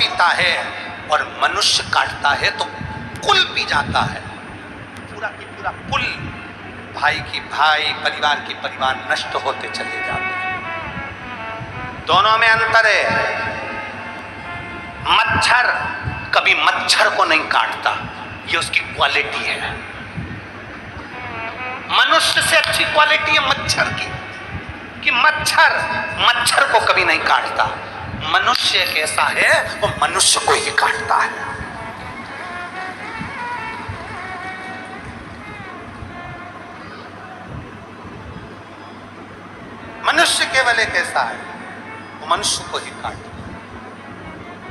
पीता है और मनुष्य काटता है तो कुल पी जाता है, पूरा की पूरा कुल, भाई की भाई, परिवार की परिवार नष्ट होते चले जाते हैं। दोनों में अंतर है। मच्छर कभी मच्छर को नहीं काटता, ये उसकी क्वालिटी है। मनुष्य से अच्छी क्वालिटी है मच्छर की, कि मच्छर को कभी नहीं काटता। मनुष्य एक ऐसा है वो मनुष्य को ही काटता है। मनुष्य केवल एक ऐसा है वो मनुष्य को ही काटता है।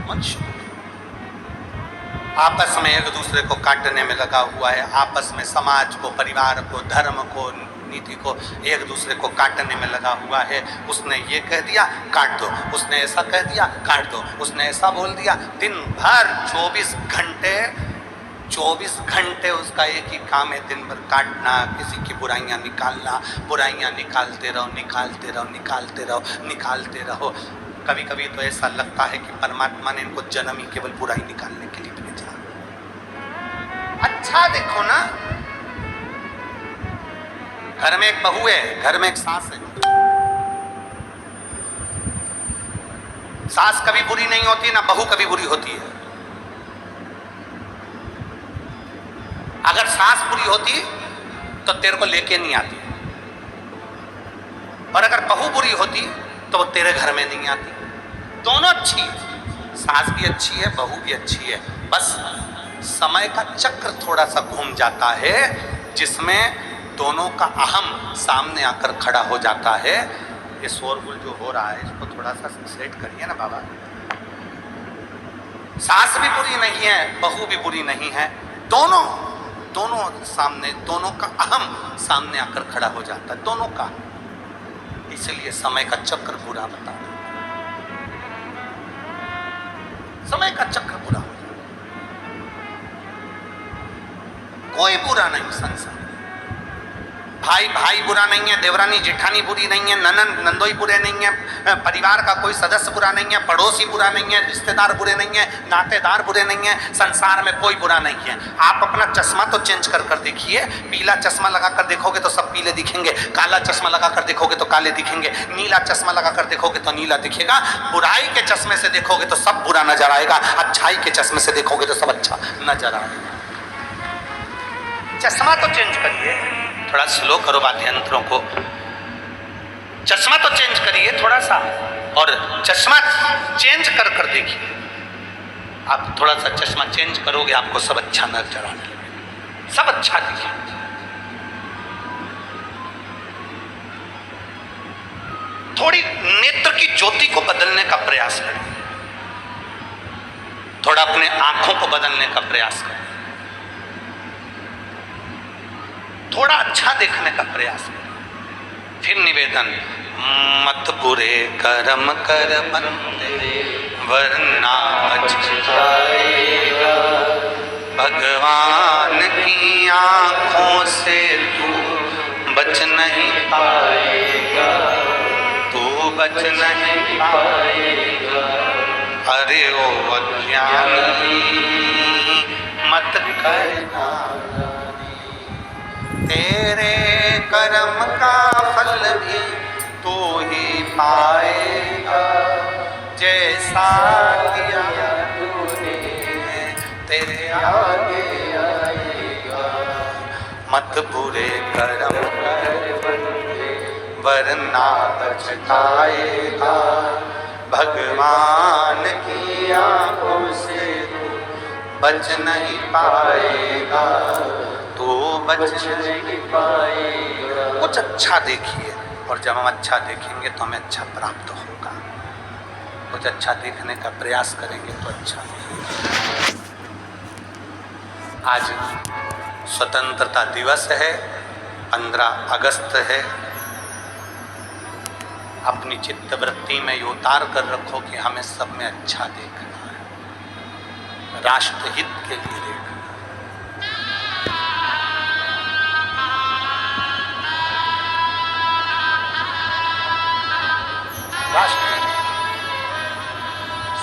मनुष्य आपस में एक दूसरे को काटने में लगा हुआ है, आपस में समाज को, परिवार को, धर्म को, नीति को, एक दूसरे को काटने में लगा हुआ है। उसने ये कह दिया काट दो, उसने ऐसा कह दिया काट दो, उसने ऐसा बोल दिया। दिन भर 24 घंटे उसका एक ही काम है, दिन भर काटना, किसी की बुराइयां निकालना, बुराइयां निकालते रहो। कभी कभी तो ऐसा लगता है कि परमात्मा ने इनको जन्म ही केवल बुराई निकालने के लिए भेजा। अच्छा देखो ना, घर में एक बहू है, घर में एक सास है। सास कभी बुरी नहीं होती, ना बहू कभी बुरी होती है। अगर सास बुरी होती तो तेरे को लेके नहीं आती, और अगर बहू बुरी होती तो वो तेरे घर में नहीं आती। दोनों अच्छी है, सास भी अच्छी है, बहू भी अच्छी है। बस समय का चक्र थोड़ा सा घूम जाता है, जिसमें दोनों का अहम सामने आकर खड़ा हो जाता है। ये शोरगुल जो हो रहा है इसको थोड़ा सा सेट करिए ना बाबा। सास भी बुरी नहीं है, बहू भी बुरी नहीं है, दोनों सामने, दोनों का अहम सामने आकर खड़ा हो जाता है, दोनों का। इसलिए समय का चक्र बुरा बता रहा, समय का चक्र बुरा हो जाता। कोई बुरा नहीं संसार, भाई बुरा नहीं है, देवरानी जेठानी बुरी नहीं है, ननंद नंदोई बुरे नहीं है, परिवार का कोई सदस्य बुरा नहीं है, पड़ोसी बुरा नहीं है, रिश्तेदार बुरे नहीं है, नातेदार बुरे नहीं है, संसार में कोई बुरा नहीं है। आप अपना चश्मा तो चेंज कर देखिए। पीला चश्मा लगाकर देखोगे तो सब पीले दिखेंगे, काला चश्मा लगाकर देखोगे तो काले दिखेंगे, नीला चश्मा लगाकर देखोगे तो नीला दिखेगा। बुराई के चश्मे से देखोगे तो सब बुरा नजर आएगा, अच्छाई के चश्मे से देखोगे तो सब अच्छा नजर आएगा। चश्मा तो चेंज करिए, थोड़ा स्लो करो वाद्य यंत्रों को। चश्मा तो चेंज करिए थोड़ा सा, और चश्मा चेंज कर देखिए। आप थोड़ा सा चश्मा चेंज करोगे, आपको सब अच्छा नजर आने लगेगा, सब अच्छा दिखे। थोड़ी नेत्र की ज्योति को बदलने का प्रयास करें, थोड़ा अपने आंखों को बदलने का प्रयास करें, थोड़ा अच्छा देखने का प्रयास करें। फिर निवेदन, मत बुरे कर्म कर बंदे वरना पछताएगा। भगवान की आंखों से तू बच नहीं पाएगा, तू बच नहीं पाएगा। अरे ओ अज्ञानी मत करना, तेरे कर्म का फल भी तू ही पाएगा। जैसा किया तूने तेरे आगे आएगा। मत बुरे कर्म कर बंदे वरना पछताएगा। भगवान की आंखों से तू बच नहीं पाएगा, तो बच नहीं पाएगा। कुछ अच्छा देखिए, और जब हम अच्छा देखेंगे तो हमें अच्छा प्राप्त होगा। कुछ अच्छा देखने का प्रयास करेंगे तो अच्छा होगा। आज स्वतंत्रता दिवस है, 15 अगस्त है। अपनी चित्तवृत्ति में ये उतार कर रखो कि हमें सब में अच्छा देखना है, राष्ट्रहित के लिए देखना है।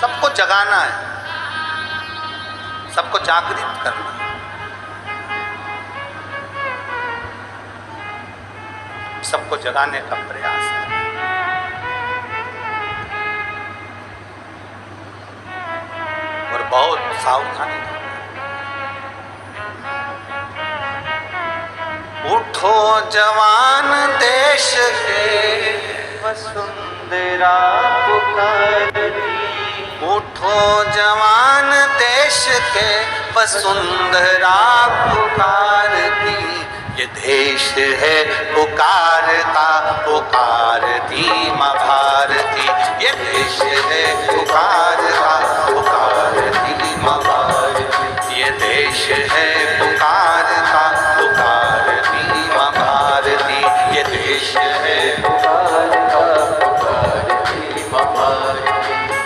सबको जगाना है। सबको जागृत करना। सबको जगाने का प्रयास है। और बहुत सावधानी। उठो जवान देश के वसुंधरा पुकारती, उठो जवान देश के वसुंधरा पुकारती। ये देश है पुकारता पुकारती माँ भारती। ये देश है पुकारता पुकारती माँ भारती। ये देश है पुकारता पुकारती माँ भारती। ये देश है पुकारता पुकारती माँ भारती।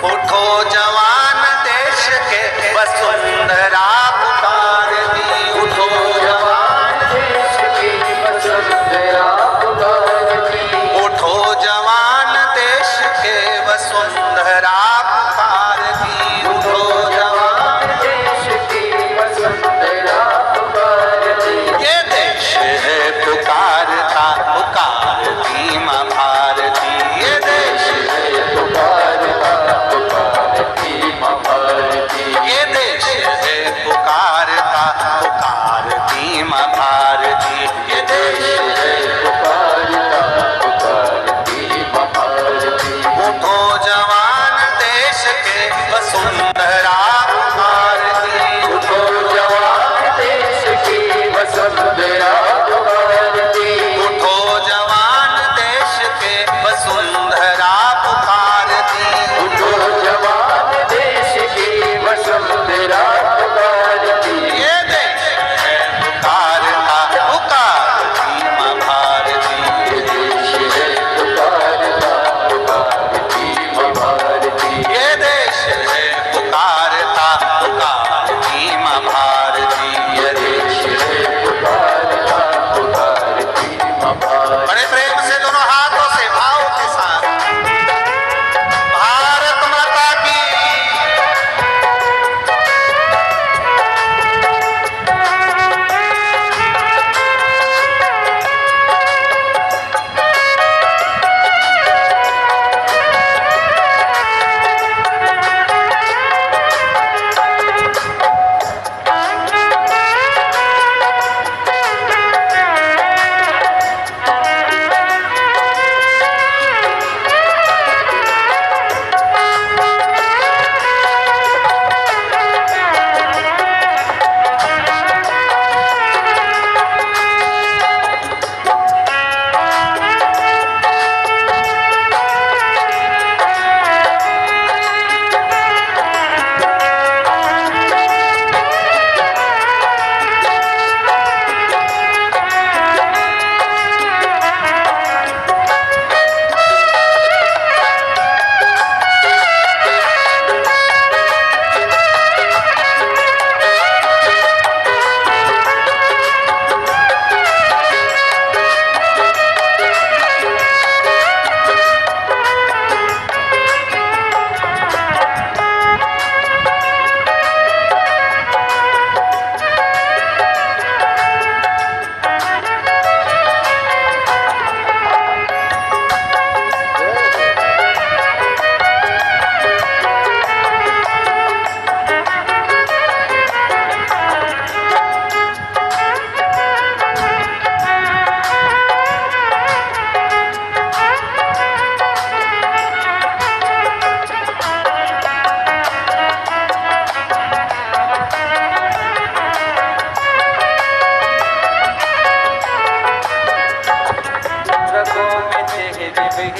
उठो जवान देश के वसुंधरा पुकारती। उठो जवान देश की वसुंधरा पुकारती, उठो जवान देश के वसुंधरा पुकारती। उठो जवान देश की वसुंधरा पुकारती। ये देश है पुकारता पुकारती माँ भारती। ये देश है पुकारता पुकारती माँ भारती। ये देश है पुकारता पुकारती माँ भारती। ये देश है पुकारता पुकारती माँ भारती। उठो जवान देश के वसुंधरा पुकारती। उठो जवान देश की वसुंधरा पुकारती। उठो जवान देश के वसुंधरा पुकारती। उठो जवान देश की वसुंधरा पुकारती। ये देश है पुकारता पुकारती माँ भारती। ये देश है पुकारता पुकारती माँ भारती। ये देश है पुकारता पुकारती माँ भारती। ये देश है पुकारता पुकारती माँ भारती। बड़े प्रेम से दोनों हाथों से भाव के साथ भारत माता की।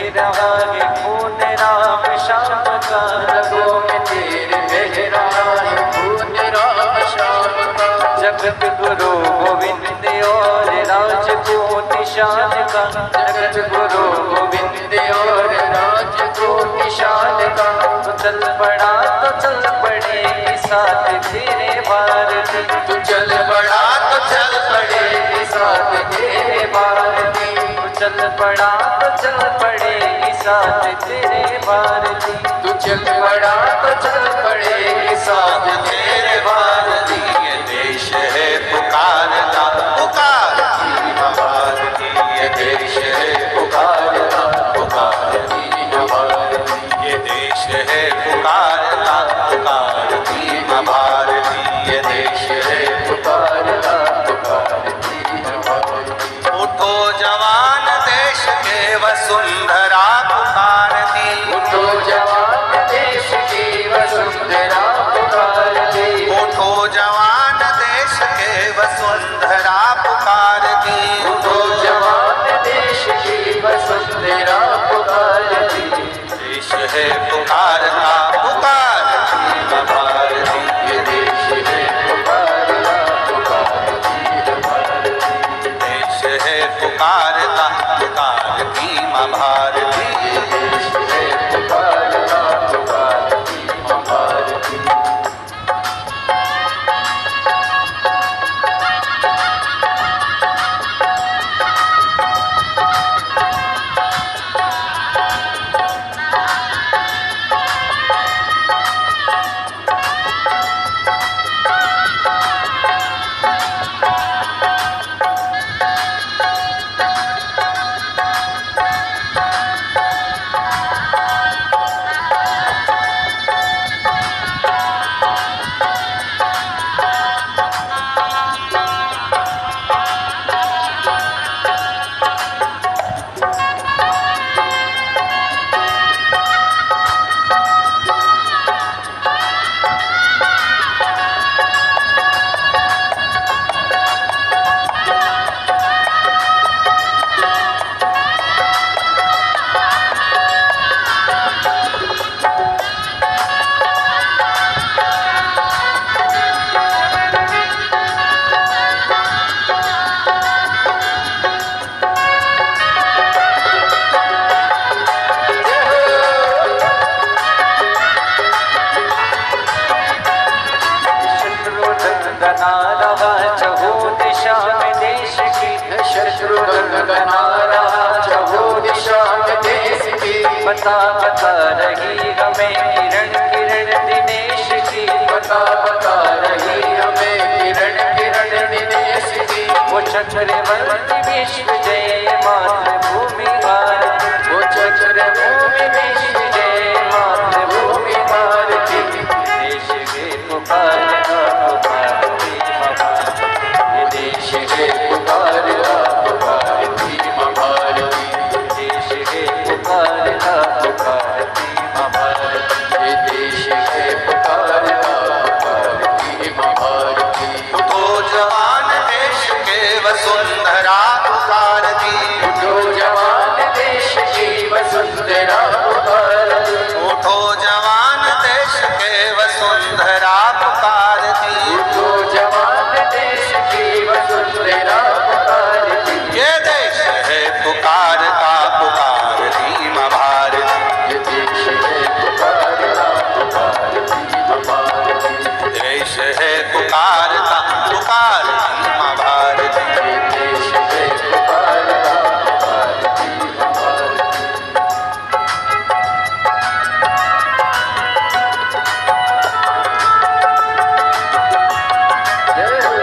रहा है खून राम श्याम का। रगों में तेरे बह रहा है खून राम श्याम का। जगत गुरु गोविंद और राजपूत शान का। जगत गुरु गोविंद और राजपूत शान का। तो चल पड़ा तो चल पड़े साथ तेरे भारती। तू चल पड़ा तो चल पड़े साथ तेरे भारती। चल पड़ा तो चल पड़ेगी साथ तेरे भारती। तू चल पड़ा तो चल पड़ेगी साथ तेरे भारती। माँ भारती। ये देश है पुकारता पुकारती है भारती। देश है पुकारता पुकारती माँ भारती। ये देश है पुकारता पुकारती माँ भारती। गना रहा चहु दिशा में देश की। शत्रुघ्न गना रहा चहु दिशा में देश की। बता बता रही हमें किरण किरण दिनेश की। बता बता रही हमें किरण किरण दिनेश की। वो चक्रवर्ती विश्व जय मातृभूमि भारती। वो चक्रभूमि विश्व जय मातृभूमि भारती। देश के पुकारता पुकारती माँ भारती। ये देश है पुकारता पुकारती माँ भारती। देश है पुकारता पुकारती माँ भारती। ये देश है पुकारता पुकारती माँ भारती। उठो जवान देश के वसुंधरा पुकारती। उठो जवान देश की वसुंधरा पुकारती। उठो जवान देश के वसुंधरा पुकारती। उठो जवान देश की वसुंधरा पुकारती। ये देश है पुकारता पुकारती माँ भारती। ये देश है पुकारता पुकारती माँ भारती। देश है पुकारता पुकारती माँ भारती। ये देश है पुकारता पुकारती माँ भारती। जय हो।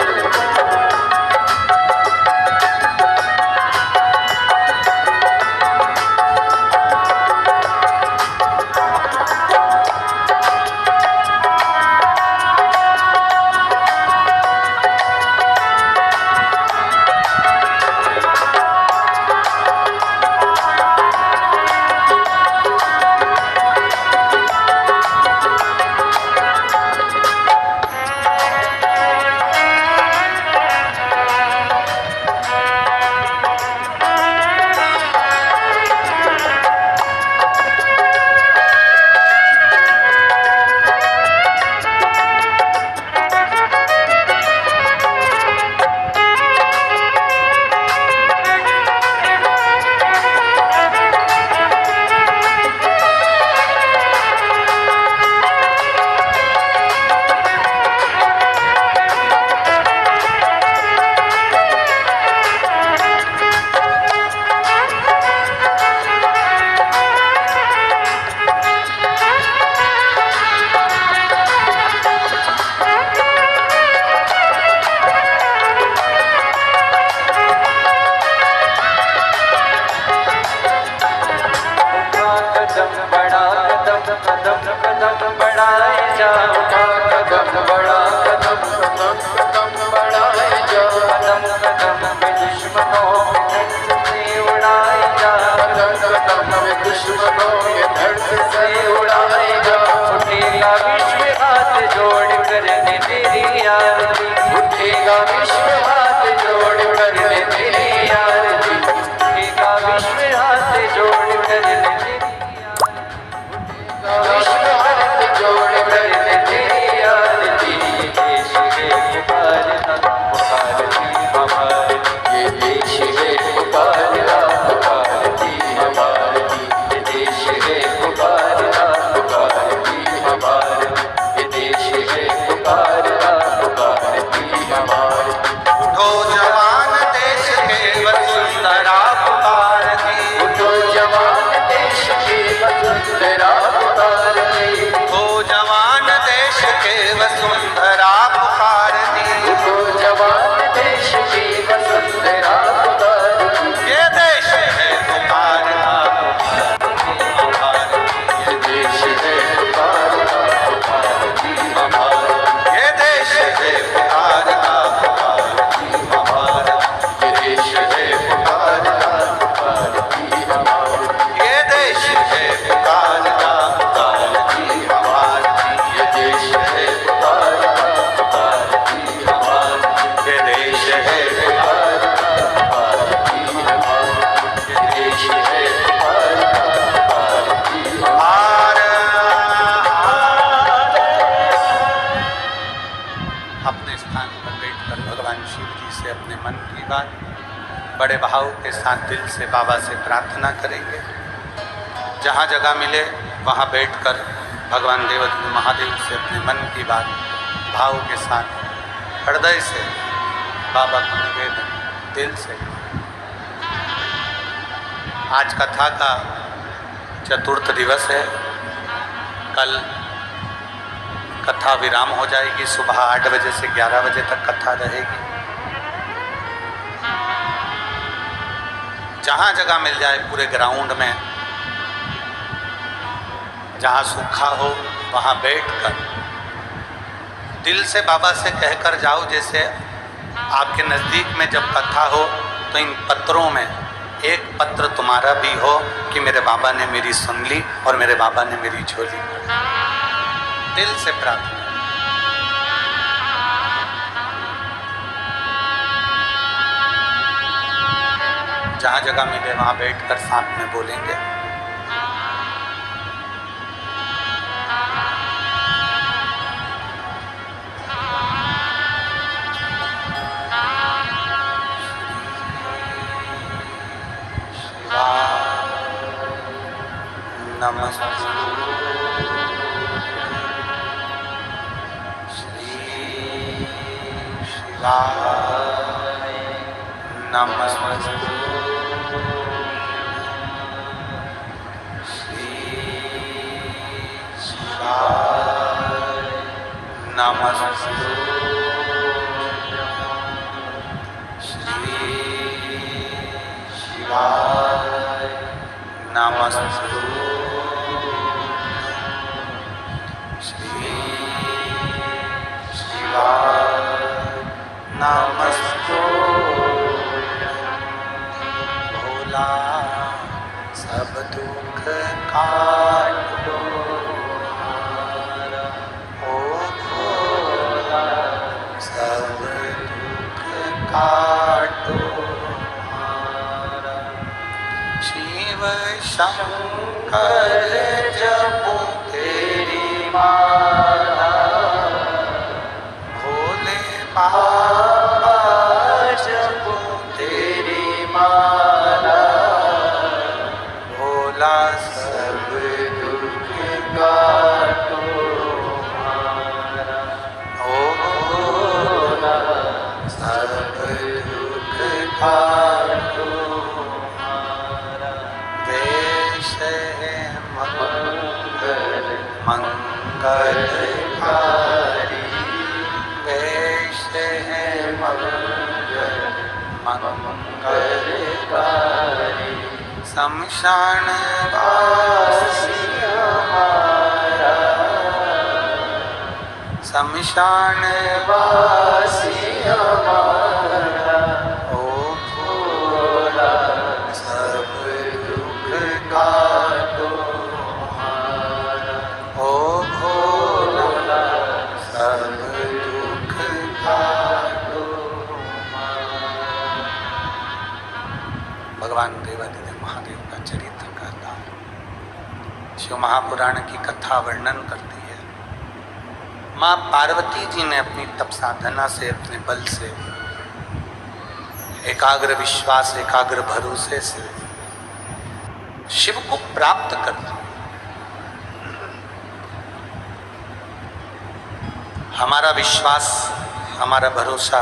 विश्व हाथ जोड़ कर वसुंधरा पुकारती, उठो जवान देश की वसुंधरा पुकारती, ये देश है पुकारता ये देश है पुकारता पुकारती महाभारत, ये देश है पुकारता महाभारत, ये देश है पुकारता पुकारती महाभारत, ये देश है पुकारता पुकारती महाभारत, ये देश है पुकारता पुकारती महाभारत, ये देश है पुकारती महाभारत, ये देश है पुकारता पुकारती हार। अपने स्थान पर बैठकर भगवान शिव जी से अपने मन की बात बड़े भाव के साथ दिल से बाबा से प्रार्थना करेंगे। जहाँ जगह मिले वहाँ बैठकर भगवान देवदेव महादेव से अपने मन की बात भाव के साथ हृदय से बाबा को निवेदन दिल से। आज कथा का चतुर्थ दिवस है। कल कथा विराम हो जाएगी, सुबह 8 बजे से 11 बजे तक कथा रहेगी। जहाँ जगह मिल जाए पूरे ग्राउंड में, जहाँ सूखा हो वहाँ बैठकर दिल से बाबा से कहकर जाओ। जैसे आपके नज़दीक में जब कथा हो तो इन पत्रों में एक पत्र तुम्हारा भी हो कि मेरे बाबा ने मेरी सुन ली और मेरे बाबा ने मेरी झोली। दिल से प्रार्थना। जहाँ जगह मिले वहाँ बैठकर साथ में बोलेंगे। नमस्ते श्री शिवाय नमस्ते श्री शिवाय नमस्ते श्री शिवाय नमस्ते नमस्ते भोला सब दुख काट दो ओ भोला सब दुख काट दो शिव शंकर जपो तेरी माला भोले बाबा जपो तेरी माला भोला सब दुख काटो हमारा ओ भोला सब दुख काटो हमारा देश है मंगल मंगलकारी देश है मंगल मंगलकारी शमशान वासी हमारा शमशान वासी हमारा ओ भोला सब दुख काटो हमारा ओ भोला सब दुख काटो हमारा। भगवान देवादिदेव महादेव का चरित्र कहता है। शिव महापुराण की कथा वर्णन करती है। माँ पार्वती जी ने अपनी तप साधना से अपने बल से एकाग्र विश्वास एकाग्र भरोसे से शिव को प्राप्त कर लिया। हमारा विश्वास हमारा भरोसा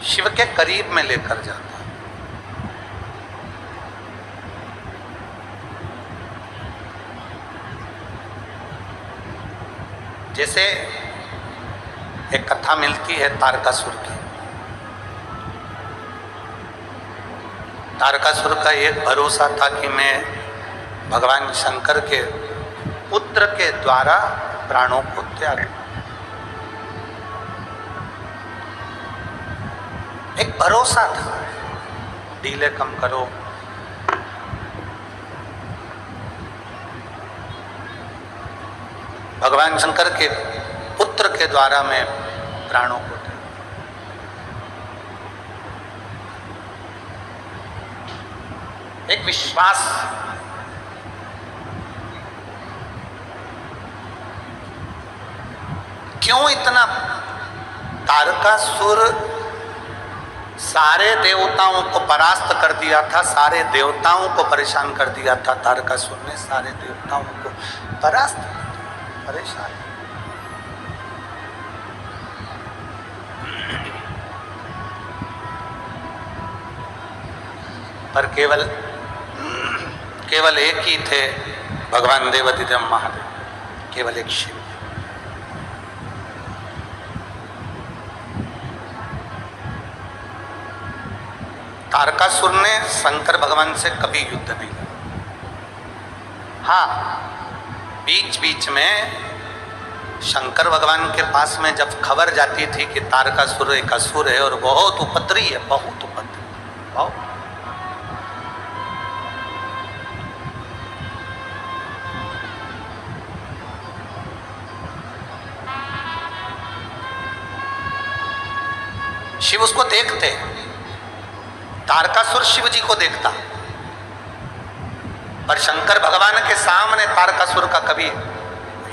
शिव के करीब में लेकर जाता है। जैसे एक कथा मिलती है तारकासुर की। तारकासुर का एक भरोसा था कि मैं भगवान शंकर के पुत्र के द्वारा प्राणों को त्याग, एक भरोसा था, डीले कम करो। भगवान शंकर के पुत्र के द्वारा मैं प्राणों को त्याग। एक विश्वास, क्यों इतना? तारकासुर सारे देवताओं को परास्त कर दिया था, सारे देवताओं को परेशान कर दिया था। तारकासुर ने सारे देवताओं को परास्त कर दिया, परेशान। पर केवल एक ही थे भगवान देवाधिदेव महादेव, केवल एक शिव। तारकासुर ने शंकर भगवान से कभी युद्ध नहीं किया। हाँ, बीच बीच में शंकर भगवान के पास में जब खबर जाती थी कि तारकासुर एक असुर है और बहुत उपद्रवी है, बहुत उपद्रवी, बहुत। शिव उसको देखते, तारकासुर शिव जी को देखता, पर शंकर भगवान के सामने तारकासुर का कभी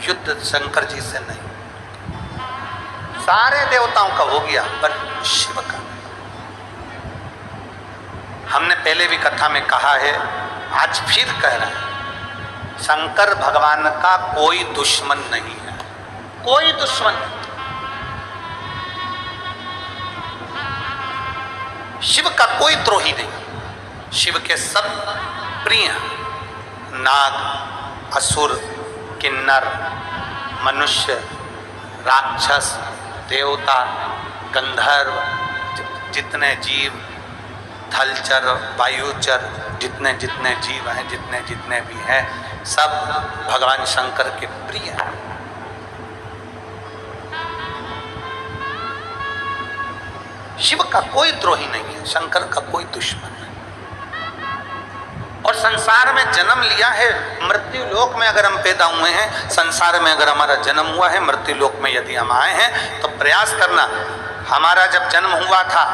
युद्ध शंकर जी से नहीं। सारे देवताओं का हो गया पर शिव का। हमने पहले भी कथा में कहा है, आज फिर कह रहे हैं, शंकर भगवान का कोई दुश्मन नहीं है, कोई दुश्मन। शिव का कोई द्रोही नहीं। शिव के सब प्रिय, नाग, असुर, किन्नर, मनुष्य, राक्षस, देवता, गंधर्व, जितने जीव, थलचर, वायुचर, जितने जितने जीव हैं, जितने जितने भी हैं, सब भगवान शंकर के प्रिय हैं। शिव का कोई द्रोही नहीं है, शंकर का कोई दुश्मन नहीं। और संसार में जन्म लिया है, मृत्यु लोक में अगर हम पैदा हुए हैं, संसार में अगर हमारा जन्म हुआ है, मृत्यु लोक में यदि हम आए हैं, तो प्रयास करना। हमारा जब जन्म हुआ था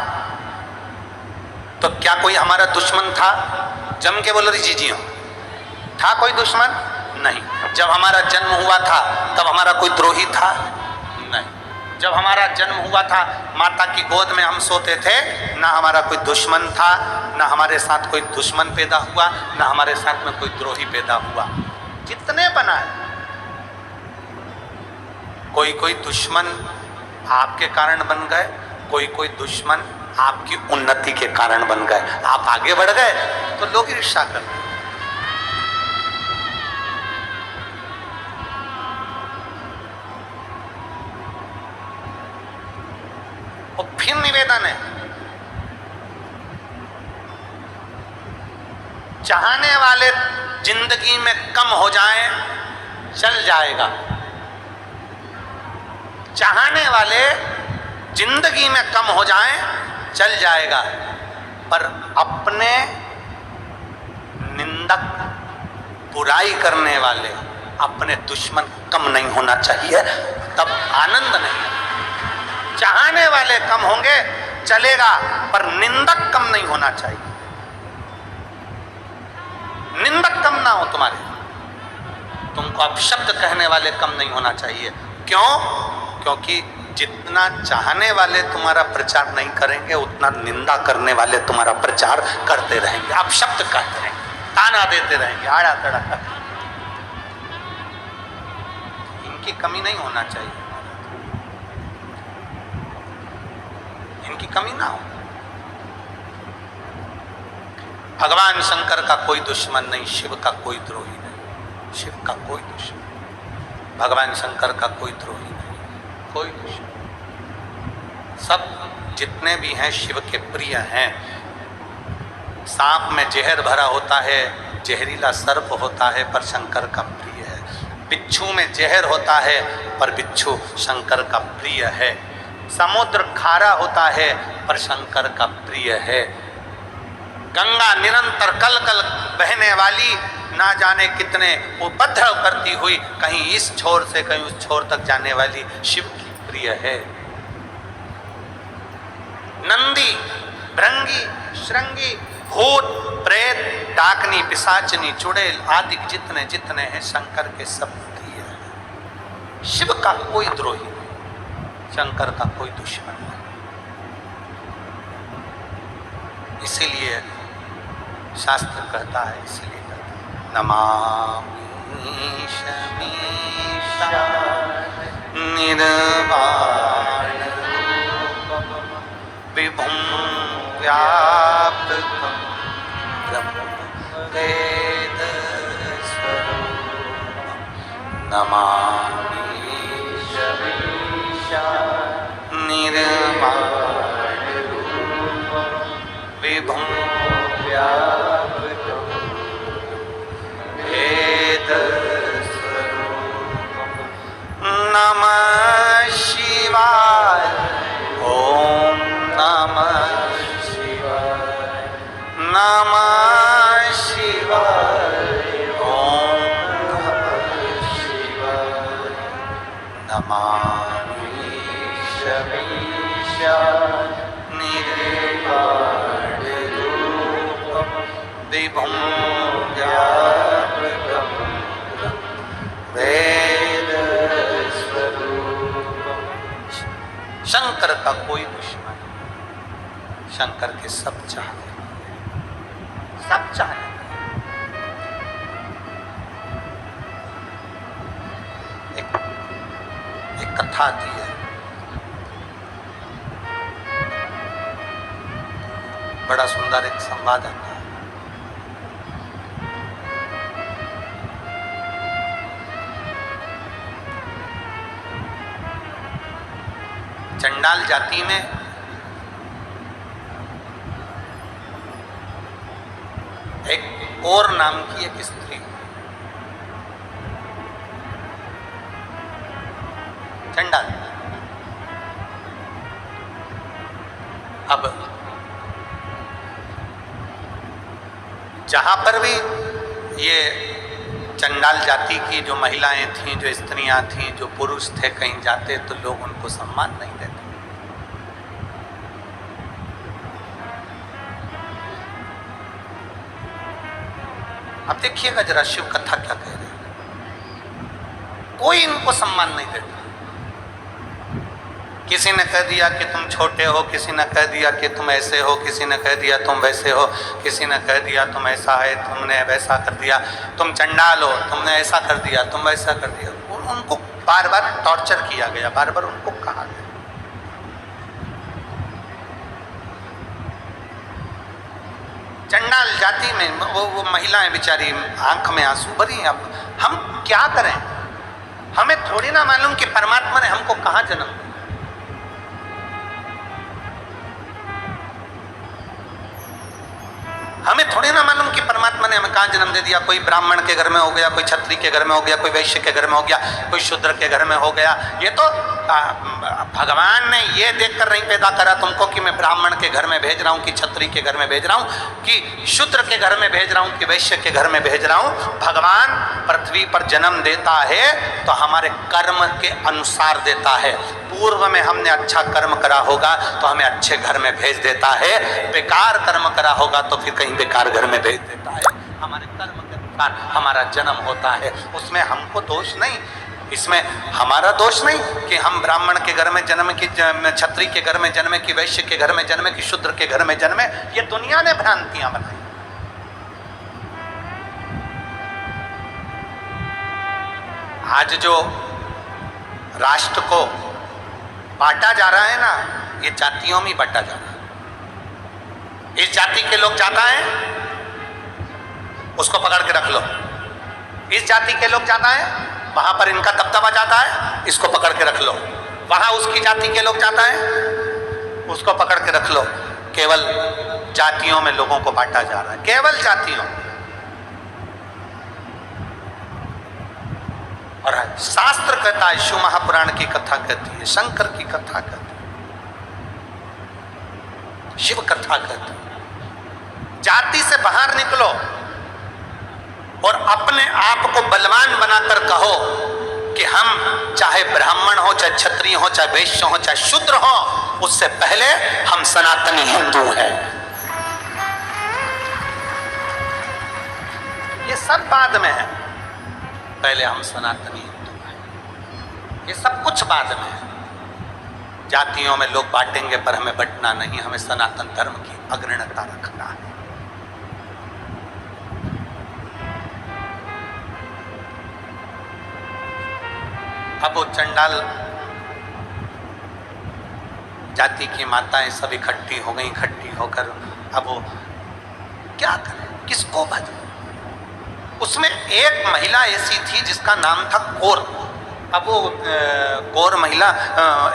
तो क्या कोई हमारा दुश्मन था? जम के बोलो जी जी हो, था कोई दुश्मन? नहीं। जब हमारा जन्म हुआ था तब हमारा कोई द्रोही था? नहीं। जब हमारा जन्म हुआ था, माता की गोद में हम सोते थे, ना हमारा कोई दुश्मन था, ना हमारे साथ कोई दुश्मन पैदा हुआ, ना हमारे साथ में कोई द्रोही पैदा हुआ। जितने बनाए, कोई कोई दुश्मन आपके कारण बन गए, कोई कोई दुश्मन आपकी उन्नति के कारण बन गए। आप आगे बढ़ गए तो लोग ईर्ष्या करते। और फिर निवेदन है, चाहने वाले जिंदगी में कम हो जाएं, चल जाएगा। चाहने वाले जिंदगी में कम हो जाएं, चल जाएगा, पर अपने निंदक, बुराई करने वाले, अपने दुश्मन कम नहीं होना चाहिए, तब आनंद नहीं। चाहने वाले कम होंगे चलेगा, पर निंदक कम नहीं होना चाहिए। निंदक कम ना हो तुम्हारे, तुमको अपशब्द कहने वाले कम नहीं होना चाहिए। क्यों? क्योंकि जितना चाहने वाले तुम्हारा प्रचार नहीं करेंगे, उतना निंदा करने वाले तुम्हारा प्रचार करते रहेंगे, अपशब्द कहते रहेंगे, ताना देते रहेंगे, आड़ा तड़ा। इनकी कमी नहीं होना चाहिए, इनकी कमी ना हो। भगवान शंकर का कोई दुश्मन नहीं, शिव का कोई द्रोही नहीं, शिव का कोई दुश्मन। भगवान शंकर का कोई द्रोही नहीं, कोई दुश्मन। सब जितने भी हैं शिव के प्रिय हैं। सांप में जहर भरा होता है, जहरीला सर्प होता है, पर शंकर का प्रिय है। बिच्छू में जहर होता है, पर बिच्छू शंकर का प्रिय है। समुद्र खारा होता है, पर शंकर का प्रिय है। गंगा निरंतर कल कल बहने वाली, ना जाने कितने उपद्रव करती हुई, कहीं इस छोर से कहीं उस छोर तक जाने वाली, शिव की प्रिय है। नंदी, भृंगी, श्रृंगी, भूत, प्रेत, डाकनी, पिशाचनी, चुड़ैल आदि जितने जितने हैं शंकर के सब प्रिय हैं। शिव का कोई द्रोही नहीं, शंकर का कोई दुश्मन नहीं। इसीलिए शास्त्र कहता है, इसीलिए कहता है, नमामि शमीशा निर्वाण विभुं व्यापकं ब्रह्मवेद स्वरूपं नमामि शमीशा निर्वाण विभुं व्यापकं वेद स्वरूपं नमः शिवाय। ओम नमः शिवाय, नमः शिवाय, ओम नमः शिवाय। नमामि शमीशा निर्वाण रूपं विभुं व्यापकं वेद स्वरूपं। शंकर का कोई दुश्मन, शंकर के सब चाहते, सब चाहते। एक कथा आती है, बड़ा सुंदर एक संवाद आता है। चंडाल जाति में एक और नाम की एक स्त्री, चंडाल। अब जहां पर भी ये चंडाल जाति की जो महिलाएं थीं, जो स्त्रियां थीं, जो पुरुष थे, कहीं जाते तो लोग उनको सम्मान नहीं देते। अब देखिएगा जरा शिव कथा क्या कह रहे हैं। कोई इनको सम्मान नहीं देता। किसी ने कह दिया कि तुम छोटे हो, किसी ने कह दिया कि तुम ऐसे हो, किसी ने कह दिया तुम वैसे हो, किसी ने कह दिया तुम ऐसा है, तुमने वैसा कर दिया, तुम चंडाल हो, तुमने ऐसा कर दिया, तुम वैसा कर दिया। उनको बार बार टॉर्चर किया गया, बार बार उनको कहा गया। चंडाल जाति में वो महिलाएं बेचारी आंख में आंसू भरी। अब हम क्या करें? हमें थोड़ी ना मालूम कि परमात्मा ने हमको कहाँ जन्म दिया। हमें थोड़ी ना मालूम कि परमात्मा ने हमें कहाँ जन्म दे दिया। कोई ब्राह्मण के घर में हो गया, कोई क्षत्रिय के घर में हो गया, कोई वैश्य के घर में हो गया, कोई शूद्र के घर में हो गया। ये तो भगवान ने ये देखकर नहीं पैदा करा तुमको कि मैं ब्राह्मण के घर में भेज रहा हूँ, कि क्षत्रिय के घर में भेज रहा हूँ, कि शूद्र के घर में भेज रहा हूँ, कि वैश्य के घर में भेज रहा हूँ। भगवान पृथ्वी पर जन्म देता है तो हमारे कर्म के अनुसार देता है। पूर्व में हमने अच्छा कर्म करा होगा तो हमें अच्छे घर में भेज देता है, बेकार कर्म करा होगा तो फिर कहीं बेकार घर में भेज देता है। हमारे कर्म के अनुसार हमारा जन्म होता है, उसमें हमको दोष नहीं। इसमें हमारा दोष नहीं कि हम ब्राह्मण के घर में जन्म, की क्षत्रिय के घर में जन्मे, कि वैश्य के घर में जन्मे, कि शूद्र के घर में जन्मे। ये दुनिया ने भ्रांतियां बनाई। आज जो राष्ट्र को बांटा जा रहा है ना, ये जातियों में बांटा जा रहा है। इस जाति के लोग ज्यादा हैं, उसको पकड़ के रख लो। इस जाति के लोग ज्यादा हैं, वहां पर इनका दबदबा जाता है, इसको पकड़ के रख लो। वहां उसकी जाति के लोग जाता है, उसको पकड़ के रख लो। केवल जातियों में लोगों को बांटा जा रहा है, केवल जातियों। और शास्त्र कहता है, शिव महापुराण की कथा कहती है, शंकर की कथा कहती है, शिव कथा कहती है। जाति से बाहर निकलो और अपने आप को बलवान बनाकर कहो कि हम चाहे ब्राह्मण हो, चाहे क्षत्रिय हो, चाहे वैश्य हो, चाहे शूद्र हो, उससे पहले हम सनातनी हिंदू हैं। ये सब बाद में है, पहले हम सनातनी हिंदू हैं। ये सब कुछ बाद में है। जातियों में लोग बांटेंगे पर हमें बंटना नहीं, हमें सनातन धर्म की अग्रणता रखना है। अब वो चंडाल जाति की माताएं सब इकट्ठी हो गई, इकट्ठी होकर अब वो क्या करें, किसको भजें। उसमें एक महिला ऐसी थी जिसका नाम था कौर। अब वो कौर महिला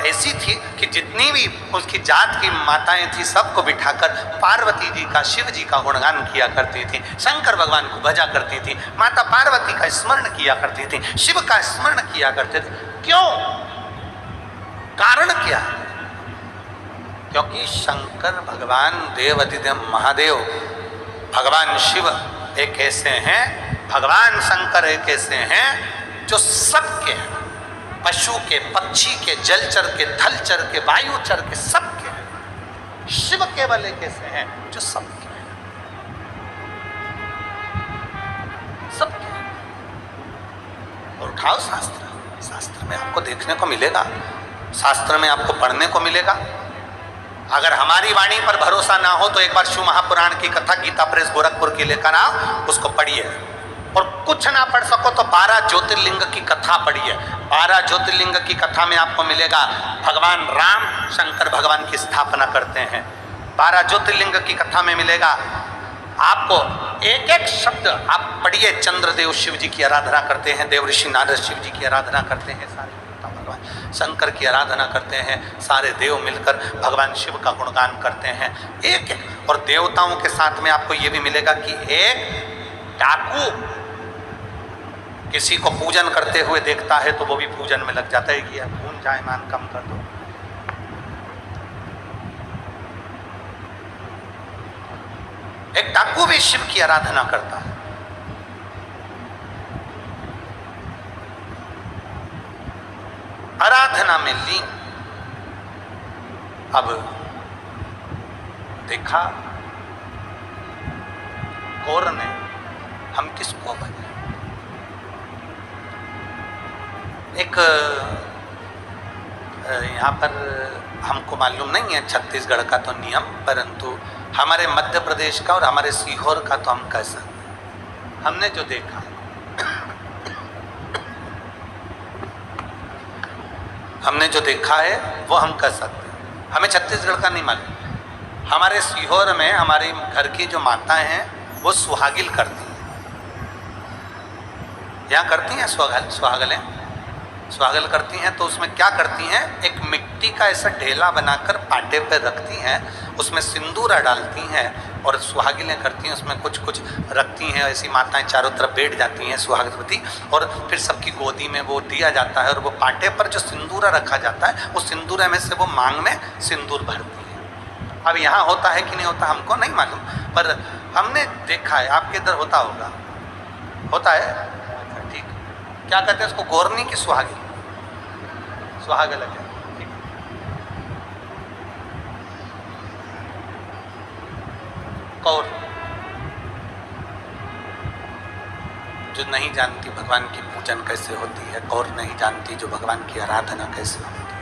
ऐसी थी कि जितनी भी उसकी जात की माताएं थी सबको बिठाकर पार्वती जी का, शिव जी का गुणगान किया करती थी, शंकर भगवान को भजा करती थी, माता पार्वती का स्मरण किया करती थी, शिव का स्मरण किया करते थे। क्यों? कारण क्या है? क्योंकि शंकर भगवान, देवाधिदेव महादेव भगवान शिव एक ऐसे हैं, भगवान शंकर एक ऐसे हैं जो सबके हैं, पशु के, पक्षी के, जलचर के, थलचर के, वायुचर के, सबके हैं। शिव केवल एक ऐसे हैं जो सबके हैं, सबके हैं। और उठाओ शास्त्र, शास्त्र में आपको देखने को मिलेगा, शास्त्र में आपको पढ़ने को मिलेगा। अगर हमारी वाणी पर भरोसा ना हो तो एक बार शिव महापुराण की कथा गीता प्रेस गोरखपुर की लेकर आओ, उसको पढ़िए। और कुछ ना पढ़ सको तो 12 ज्योतिर्लिंग की कथा पढ़िए। 12 ज्योतिर्लिंग की कथा में आपको मिलेगा भगवान राम शंकर भगवान की स्थापना करते हैं। 12 ज्योतिर्लिंग की कथा में मिलेगा आपको, एक एक शब्द आप पढ़िए। चंद्रदेव शिव जी की आराधना करते हैं, देव ऋषि नारद शिव जी की आराधना करते हैं, सारे भगवान शंकर की आराधना करते हैं, सारे देव मिलकर भगवान शिव का गुणगान करते हैं एक एक। और देवताओं के साथ में आपको ये भी मिलेगा कि एक डाकू किसी को पूजन करते हुए देखता है तो वो भी पूजन में लग जाता है कि यार खून जाए मान कम कर दो। एक डाकू भी शिव की आराधना करता है। आराधना में लीन। अब देखा कौर ने, हम किसको भजे? एक यहाँ पर हमको मालूम नहीं है छत्तीसगढ़ का तो नियम, परंतु हमारे मध्य प्रदेश का और हमारे सीहोर का तो हम कह सकते हैं। हमने जो देखा, हमने जो देखा है वो हम कह सकते हैं। हमें छत्तीसगढ़ का नहीं मालूम। हमारे सीहोर में हमारी घर की जो माताएं हैं वो सुहागिल करती हैं। यहाँ करती हैं सुहागल करती हैं। तो उसमें क्या करती हैं, एक मिट्टी का ऐसा ढेला बनाकर पाटे पे रखती हैं, उसमें सिंदूरा डालती हैं और सुहागिलें करती हैं। उसमें कुछ कुछ रखती हैं, ऐसी माताएं चारों तरफ बैठ जाती हैं सुहागवती, और फिर सबकी गोदी में वो दिया जाता है। और वो पाटे पर जो सिंदूरा रखा जाता है, उस सिंदूरा में से वो मांग में सिंदूर भरती है। अब यहाँ होता है कि नहीं होता हमको नहीं मालूम, पर हमने देखा है। आपके इधर होता होगा, होता है? ठीक। क्या कहते हैं उसको, गोरनी की सुहागिल? सुहागल है। कौर जो नहीं जानती भगवान की पूजन कैसे होती है, कौर नहीं जानती जो भगवान की आराधना कैसे होती है,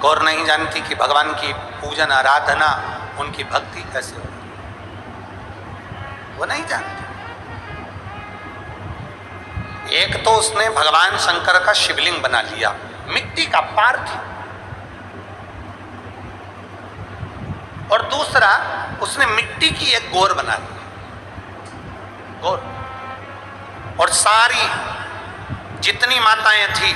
कौर नहीं जानती कि भगवान की पूजन आराधना उनकी भक्ति कैसे होती है, वो नहीं जानती। एक तो उसने भगवान शंकर का शिवलिंग बना लिया, मिट्टी का पार्थिव, और दूसरा उसने मिट्टी की एक गौर बना ली। गौर और सारी जितनी माताएं थी,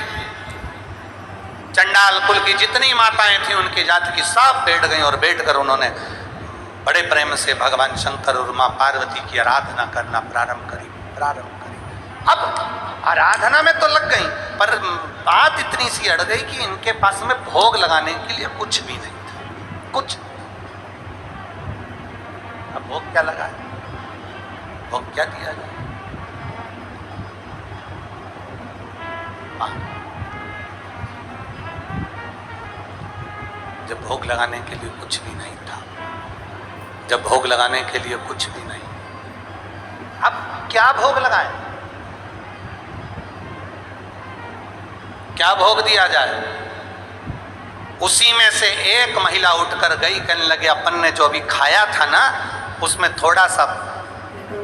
चंडाल कुल की जितनी माताएं थी उनकी जाति की, सब बैठ गई और बैठकर उन्होंने बड़े प्रेम से भगवान शंकर और मां पार्वती की आराधना करना प्रारंभ करी। अब आराधना में तो लग गई, पर बात इतनी सी अड़ गई कि इनके पास में भोग लगाने के लिए कुछ भी नहीं था, कुछ। अब भोग क्या लगाए, भोग क्या दिया जाए? जब भोग लगाने के लिए कुछ भी नहीं था, जब भोग लगाने के लिए कुछ भी नहीं, अब क्या भोग लगाए, क्या भोग दिया जाए? उसी में से एक महिला उठकर गई, कहने लगे अपन ने जो अभी खाया था ना उसमें थोड़ा सा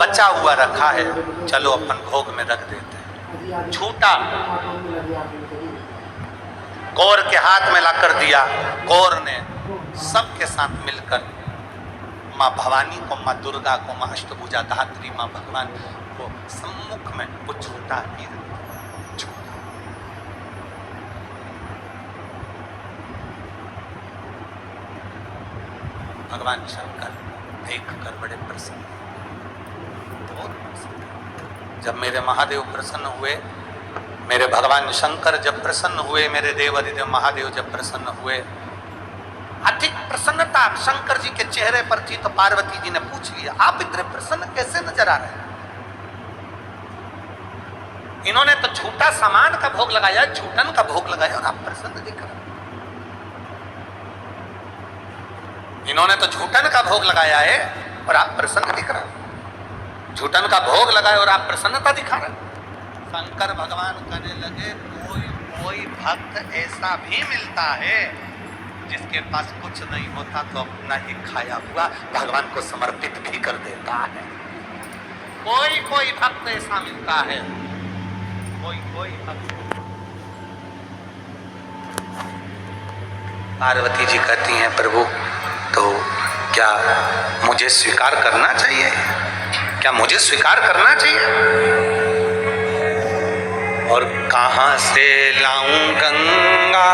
बचा हुआ रखा है, चलो अपन भोग में रख देते हैं। छूटा कौर के हाथ में लाकर दिया। कौर ने सबके साथ मिलकर माँ भवानी को, माँ दुर्गा को, माँ अष्टभुजा धात्री, माँ भगवान को सम्मुख में वो छूटा ही छूटा। भगवान शंकर देखकर बड़े प्रसन्न, बहुत प्रसन्न। जब मेरे महादेव प्रसन्न हुए, मेरे भगवान शंकर जब प्रसन्न हुए, मेरे देव अधिदेव महादेव जब प्रसन्न हुए, अधिक प्रसन्नता शंकर जी के चेहरे पर थी, तो पार्वती जी ने पूछ लिया, आप इतने प्रसन्न कैसे नजर आ रहे हैं? इन्होंने तो झूठा सामान का भोग लगाया, झूठन का भोग लगाया और आप प्रसन्न दिख रहे। इन्होंने तो झूठन का भोग लगाया है और आप प्रसन्न दिख रहे। झूठन का भोग लगाया और आप प्रसन्नता दिखा रहे। शंकर भगवान कहने लगे, कोई भक्त ऐसा भी मिलता है जिसके पास कुछ नहीं होता तो अपना ही खाया हुआ भगवान को समर्पित भी कर देता है। कोई भक्त ऐसा मिलता है, कोई भक्त। पार्वती जी कहती हैं, प्रभु तो क्या मुझे स्वीकार करना चाहिए? क्या मुझे स्वीकार करना चाहिए? और कहाँ से लाऊं गंगा,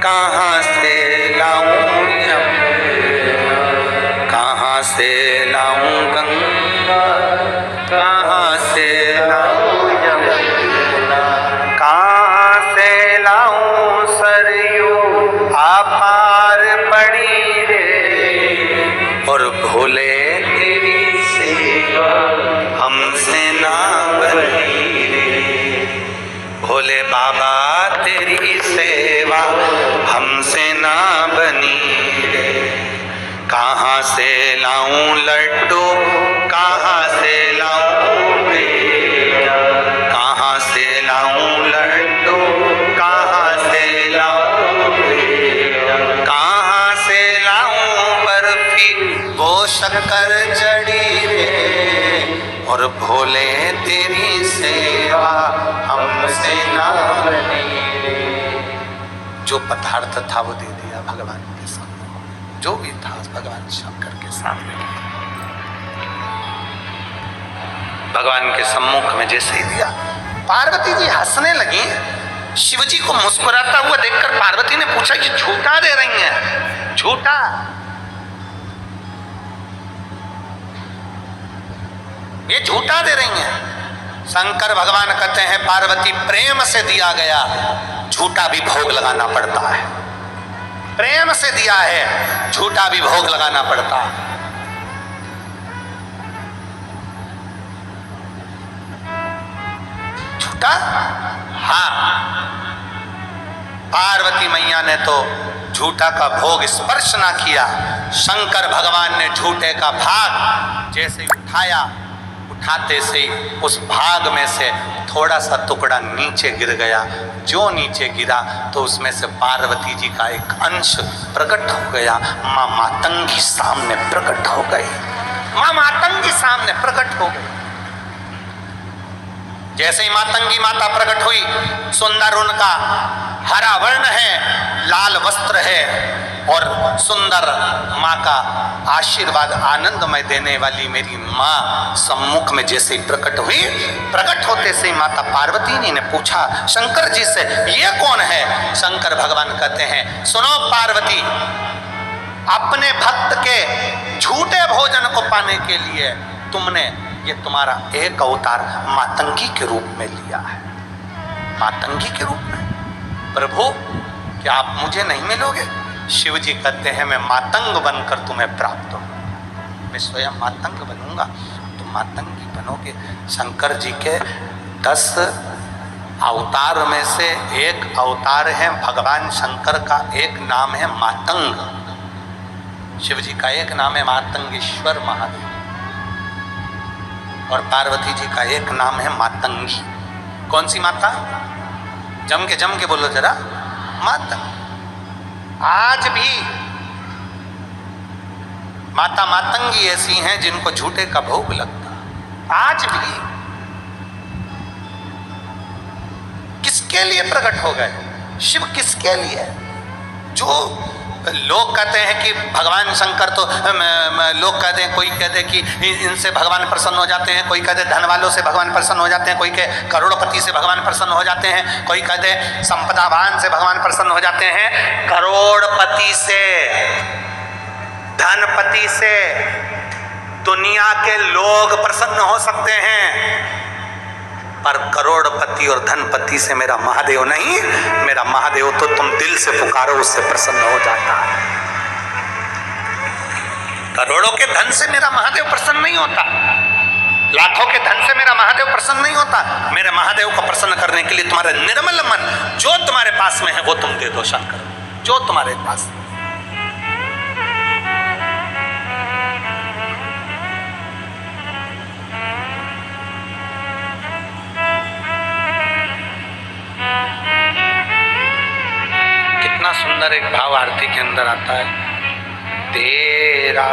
कहाँ से लाऊं यमुना, कहाँ से लाऊं गंगा, कहाँ से लाऊं यमुना, कहाँ से लाऊं सरयू अपार पड़ी रे, और भोले तेरी सेवा हमसे ना बनी रे, भोले बाबा तेरी सेवा हमसे ना बनी रे। कहाँ से लाऊं लड्डू, कहाँ से लाऊं पेड़ा, कहाँ से लाऊं लड्डू, कहाँ से लाऊं पेड़ा, कहाँ से लाऊं बर्फी वो शक्कर चढ़ी रे, और भोले तेरी सेवा हमसे ना बनी रे। जो पदार्थ था वो दे दिया भगवान के सामने, जो भी था भगवान शंकर के सामने, भगवान के सम्मुख में जैसे ही दिया, पार्वती जी हंसने लगी। शिव जी को मुस्कुराता हुआ देखकर पार्वती ने पूछा, कि झूठा दे रही हैं? झूठा? ये झूठा दे रही हैं? शंकर भगवान कहते हैं, पार्वती प्रेम से दिया गया झूठा भी भोग लगाना पड़ता है। प्रेम से दिया है, झूठा भी भोग लगाना पड़ता है। झूठा? हाँ, पार्वती मैया ने तो झूठा का भोग स्पर्श ना किया। शंकर भगवान ने झूठे का भाग जैसे उठाया, उठाते से ही उस भाग में से थोड़ा सा टुकड़ा नीचे गिर गया। जो नीचे गिरा तो उसमें से पार्वती जी का एक अंश प्रकट हो गया। माँ मातंगी सामने प्रकट हो गई। माँ मातंगी सामने प्रकट हो गई। जैसे ही मातंगी माता प्रकट हुई, सुंदर उनका हरा वर्ण है, लाल वस्त्र है, और सुंदर माँ का आशीर्वाद आनंदमय देने वाली मेरी माँ सम्मुख में जैसे प्रकट हुई, प्रकट होते से माता पार्वती जी ने पूछा शंकर जी से, ये कौन है? शंकर भगवान कहते हैं, सुनो पार्वती, अपने भक्त के झूठे भोजन को पाने के लिए तुमने ये तुम्हारा एक अवतार मातंगी के रूप में लिया है। मातंगी के रूप में? प्रभु क्या आप मुझे नहीं मिलोगे? शिव जी कहते हैं, मैं मातंग बनकर तुम्हें प्राप्त हूँ, मैं स्वयं मातंग बनूंगा, तुम मातंगी बनोगे। शंकर जी के 10 अवतार में से एक अवतार है भगवान शंकर का, एक नाम है मातंग। शिव जी का एक नाम है मातंगेश्वर महादेव और पार्वती जी का एक नाम है मातंगी। कौन सी माता? जम के बोलो जरा, मातंग। आज भी माता मातंगी ऐसी हैं जिनको झूठे का भोग लगता। आज भी किसके लिए प्रकट हो गए शिव? किसके लिए? जो लोग कहते हैं कि भगवान शंकर तो लोग कहते हैं, कोई कहते हैं कि इनसे भगवान प्रसन्न हो जाते हैं, कोई कहते हैं धन वालों से भगवान प्रसन्न हो जाते हैं, कोई के करोड़पति से भगवान प्रसन्न हो जाते हैं, कोई कहते हैं संपदावान से भगवान प्रसन्न हो जाते हैं। करोड़पति से, धनपति से दुनिया के लोग प्रसन्न हो सकते हैं, पर करोड़पति और धनपति से मेरा महादेव नहीं। मेरा महादेव तो तुम दिल से पुकारो उससे प्रसन्न हो जाता है। करोड़ों के धन से मेरा महादेव प्रसन्न नहीं होता, लाखों के धन से मेरा महादेव प्रसन्न नहीं होता। मेरे महादेव को प्रसन्न करने के लिए तुम्हारा निर्मल मन जो तुम्हारे पास में है वो तुम दे दो शंकर, जो तुम्हारे पास। कितना सुंदर एक भाव आरती के अंदर आता है, तेरा